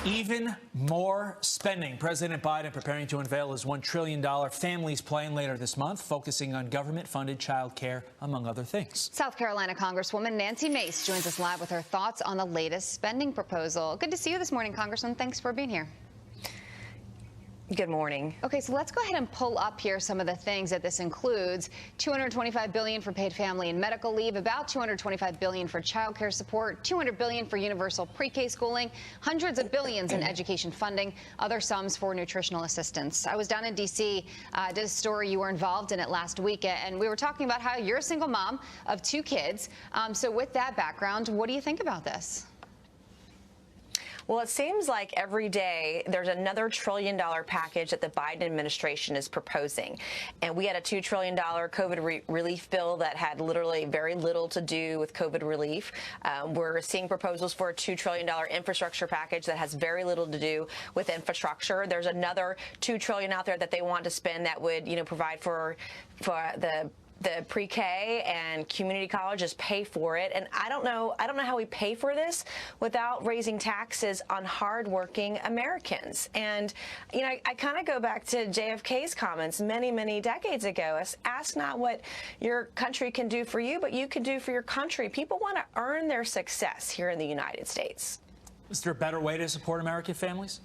Even more spending. President Biden preparing to unveil his $1 trillion Families Plan later this month, focusing on government-funded child care, among other things. South Carolina Congresswoman Nancy Mace joins us live with her thoughts on the latest spending proposal. Good to see you this morning, Congresswoman. Thanks for being here. Good morning. Okay, so let's go ahead and pull up here some of the things that this includes. $225 billion for paid family and medical leave, about $225 billion for child care support, $200 billion for universal pre-K schooling, hundreds of billions in education funding, other sums for nutritional assistance. I was down in D.C., did a story, you were involved in it last week, and we were talking about how you're a single mom of 2 kids. So with that background, what do you think about this? Well, it seems like every day there's another $1 trillion package that the Biden administration is proposing. And we had a $2 trillion COVID relief bill that had literally very little to do with COVID relief. We're seeing proposals for a $2 trillion infrastructure package that has very little to do with infrastructure. There's another $2 trillion out there that they want to spend that would, provide for the pre-K and community colleges, pay for it. And I don't know how we pay for this without raising taxes on hardworking Americans. And, I kind of go back to JFK's comments many decades ago. Ask not what your country can do for you, but you can do for your country. People want to earn their success here in the United States. Is there a better way to support American families?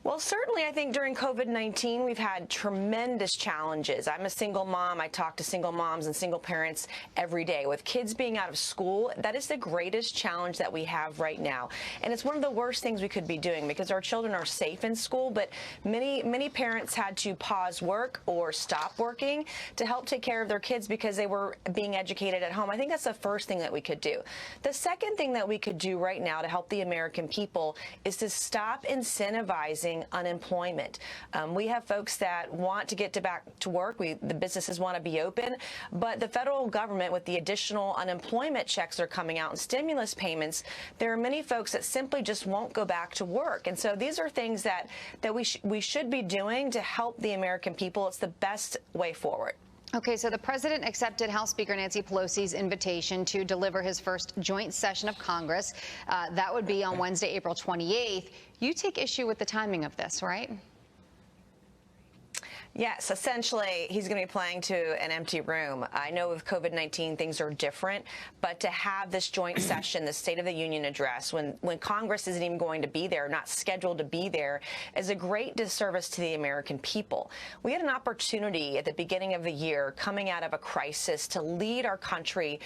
Well, certainly, I think during COVID-19, we've had tremendous challenges. I'm a single mom. I talk to single moms and single parents every day. With kids being out of school, that is the greatest challenge that we have right now. And it's one of the worst things we could be doing because our children are safe in school, but many parents had to pause work or stop working to help take care of their kids because they were being educated at home. I think that's the first thing that we could do. The second thing that we could do right now to help the American people is to stop incentivizing unemployment. We have folks that want to get back to work. The businesses want to be open, but the federal government, with the additional unemployment checks that are coming out and stimulus payments, there are many folks that simply just won't go back to work. And so these are things that we should be doing to help the American people. It's the best way forward. Okay, so the president accepted House Speaker Nancy Pelosi's invitation to deliver his first joint session of Congress. That would be on Wednesday, April 28th. You take issue with the timing of this, right? Yes, essentially, he's going to be playing to an empty room. I know with COVID-19, things are different, but to have this joint session, the State of the Union address, when Congress isn't even going to be there, not scheduled to be there, is a great disservice to the American people. We had an opportunity at the beginning of the year, coming out of a crisis, to lead our country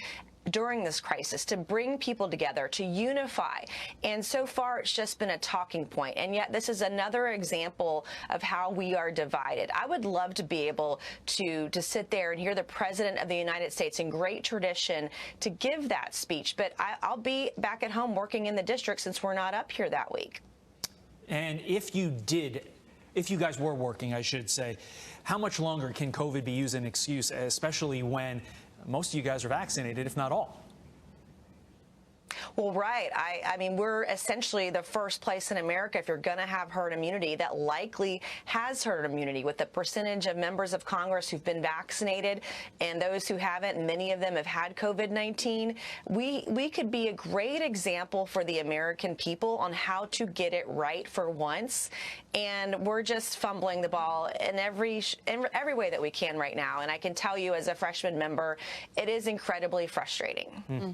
during this crisis, to bring people together, to unify. And so far, it's just been a talking point. And yet this is another example of how we are divided. I would love to be able to sit there and hear the President of the United States, in great tradition, to give that speech. But I'll be back at home working in the district since we're not up here that week. And if you guys were working, I should say, how much longer can COVID be used as an excuse, especially when most of you guys are vaccinated, if not all? Well, right. I mean, we're essentially the first place in America, if you're going to have herd immunity, that likely has herd immunity, with the percentage of members of Congress who've been vaccinated and those who haven't. Many of them have had COVID-19. We could be a great example for the American people on how to get it right for once. And we're just fumbling the ball in every way that we can right now. And I can tell you, as a freshman member, it is incredibly frustrating.